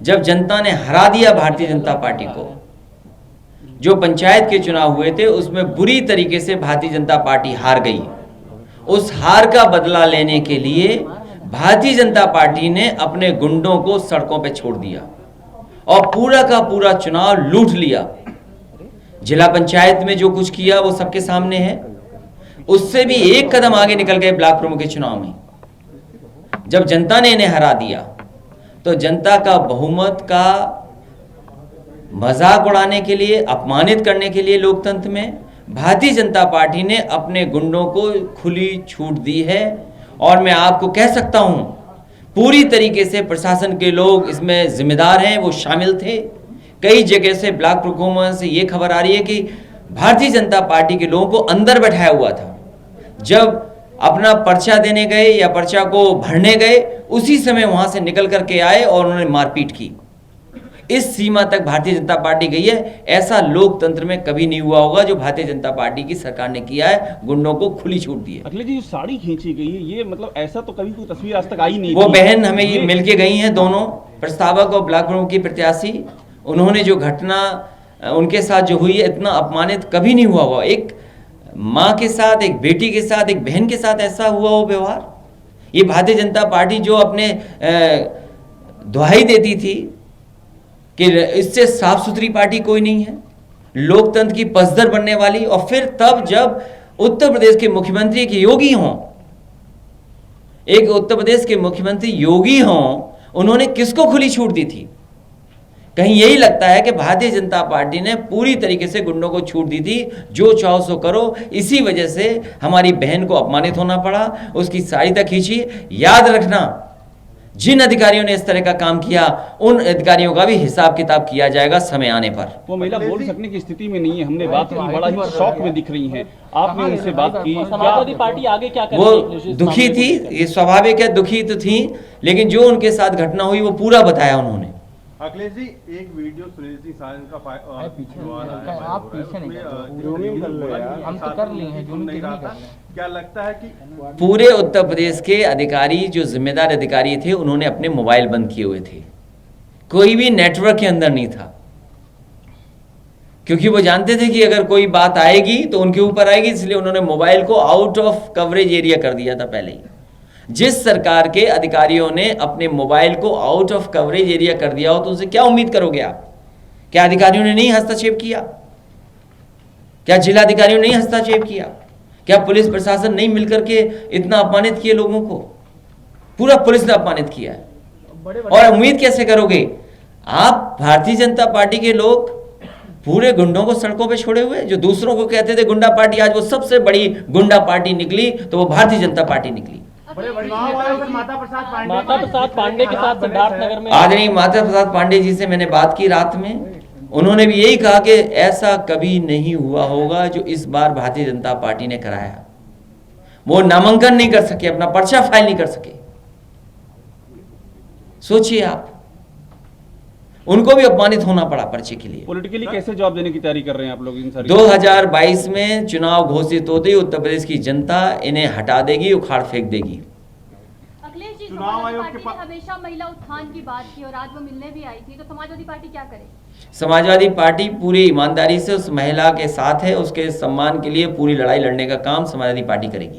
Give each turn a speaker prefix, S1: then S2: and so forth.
S1: जब जनता ने हरा दिया भारतीय जनता पार्टी को, जो पंचायत के चुनाव हुए थे उसमें बुरी तरीके से भारतीय जनता पार्टी हार गई। उस हार का बदला लेने के लिए भारतीय जनता पार्टी ने अपने गुंडों को सड़कों पर छोड़ दिया और पूरा का पूरा चुनाव लूट लिया। जिला पंचायत में जो कुछ किया वो सबके सामने है। उससे भी एक कदम आगे निकल गए ब्लॉक प्रमुख के चुनाव में। जब जनता ने इन्हें हरा दिया तो जनता का बहुमत का मजाक उड़ाने के लिए, अपमानित करने के लिए लोकतंत्र में भारतीय जनता पार्टी ने अपने गुंडों को खुली छूट दी है। और मैं आपको कह सकता हूं पूरी तरीके से प्रशासन के लोग इसमें जिम्मेदार हैं, वो शामिल थे। कई जगह से ब्लॉक प्रमुख से ये खबर आ रही है कि भारतीय जनता पार्टी के लोगों को अंदर बैठाया हुआ था। जब अपना पर्चा देने गए या पर्चा को भरने गए उसी समय वहां से निकल करके आए और उन्होंने मारपीट की। इस सीमा तक भारतीय जनता पार्टी गई है। ऐसा लोकतंत्र में कभी नहीं हुआ होगा जो भारतीय जनता पार्टी की सरकार ने किया है। गुंडों को खुली छूट दी है।
S2: अखिलेश जी, जो साड़ी खींची गई है ये मतलब ऐसा तो कभी कोई तस्वीर आज तक आई नहीं।
S1: वो बहन हमें ये मिलके गई हैं, दोनों प्रस्तावक और ब्लॉक प्रमुख की प्रत्याशी। उन्होंने जो घटना उनके साथ जो हुई है, इतना अपमानित कभी नहीं हुआ होगा। एक माँ के साथ, एक बेटी के साथ, एक बहन के साथ ऐसा हुआ वो व्यवहार। ये भारतीय जनता पार्टी जो अपने दुहाई देती थी कि इससे साफ सुथरी पार्टी कोई नहीं है, लोकतंत्र की पसदर बनने वाली। और फिर तब जब उत्तर प्रदेश के मुख्यमंत्री एक योगी हों, एक उत्तर प्रदेश के मुख्यमंत्री योगी हों, उन्होंने किसको खुली छूट दी थी? कहीं यही लगता है कि भारतीय जनता पार्टी ने पूरी तरीके से गुंडों को छूट दी थी, जो चाहो सो करो। इसी वजह से हमारी बहन को अपमानित होना पड़ा, उसकी साड़ी तक खींची। याद रखना, जिन अधिकारियों ने इस तरह का काम किया उन अधिकारियों का भी हिसाब किताब किया जाएगा समय आने पर।
S2: वो महिला बोल सकने की स्थिति में नहीं है। हमने बात की, बड़ा ही शौक में दिख रही हैं। आपने उनसे बात की,
S3: समाजवादी पार्टी आगे क्या करेगी?
S1: वो दुखी थी, ये स्वाभाविक है, दुखी तो थी, लेकिन जो उनके साथ घटना हुई वो पूरा बताया उन्होंने।
S4: अखिलेश जी, एक वीडियो सुनील सिंह सारण का
S5: आप पीछे नहीं हम तो कर लिए हैं, जूमिंग नहीं कर रहे हैं।
S4: क्या लगता है कि
S1: पूरे उत्तर प्रदेश के अधिकारी, जो जिम्मेदार अधिकारी थे, उन्होंने अपने मोबाइल बंद किए हुए थे। कोई भी नेटवर्क के अंदर नहीं था, क्योंकि वो जानते थे कि अगर कोई बात आएगी तो उनके ऊपर आएगी, इसलिए उन्होंने मोबाइल को आउट ऑफ कवरेज एरिया कर दिया था पहले ही। जिस सरकार के अधिकारियों ने अपने मोबाइल को आउट ऑफ कवरेज एरिया कर दिया हो तो उनसे क्या उम्मीद करोगे आप? क्या अधिकारियों ने नहीं हस्तक्षेप किया? क्या जिला अधिकारियों ने नहीं हस्तक्षेप किया? क्या पुलिस प्रशासन नहीं मिलकर के इतना अपमानित किए लोगों को? पूरा पुलिस ने अपमानित किया है। और उम्मीद कैसे करोगे आप? भारतीय जनता पार्टी के लोग पूरे गुंडों को सड़कों पे छोड़े हुए, जो दूसरों को कहते थे गुंडा पार्टी, आज वो सबसे बड़ी गुंडा पार्टी निकली तो वो भारतीय जनता पार्टी निकली।
S3: माता प्रसाद पांडे के साथ सिद्धार्थनगर में
S1: आदरणीय माता प्रसाद पांडे जी से मैंने बात की रात में। उन्होंने भी यही कहा कि ऐसा कभी नहीं हुआ होगा जो इस बार भारतीय जनता पार्टी ने कराया। वो नामांकन नहीं कर सके, अपना पर्चा फाइल नहीं कर सके। सोचिए आप, उनको भी अपमानित होना पड़ा पर्चे के लिए।
S2: पॉलिटिकली कैसे जवाब देने की तैयारी कर रहे हैं आप लोग इन सारी?
S1: 2022 में चुनाव घोषित होते ही उत्तर प्रदेश की जनता इन्हें हटा देगी, उखाड़ फेंक देगी।
S6: अखिलेश जी, समाजवादी पार्टी ने हमेशा महिला उत्थान की बात की और आज वो मिलने भी आई थी, तो समाजवादी पार्टी क्या करे?
S1: समाजवादी पार्टी पूरी ईमानदारी से उस महिला के साथ है, उसके सम्मान के लिए पूरी लड़ाई लड़ने का काम समाजवादी पार्टी करेगी।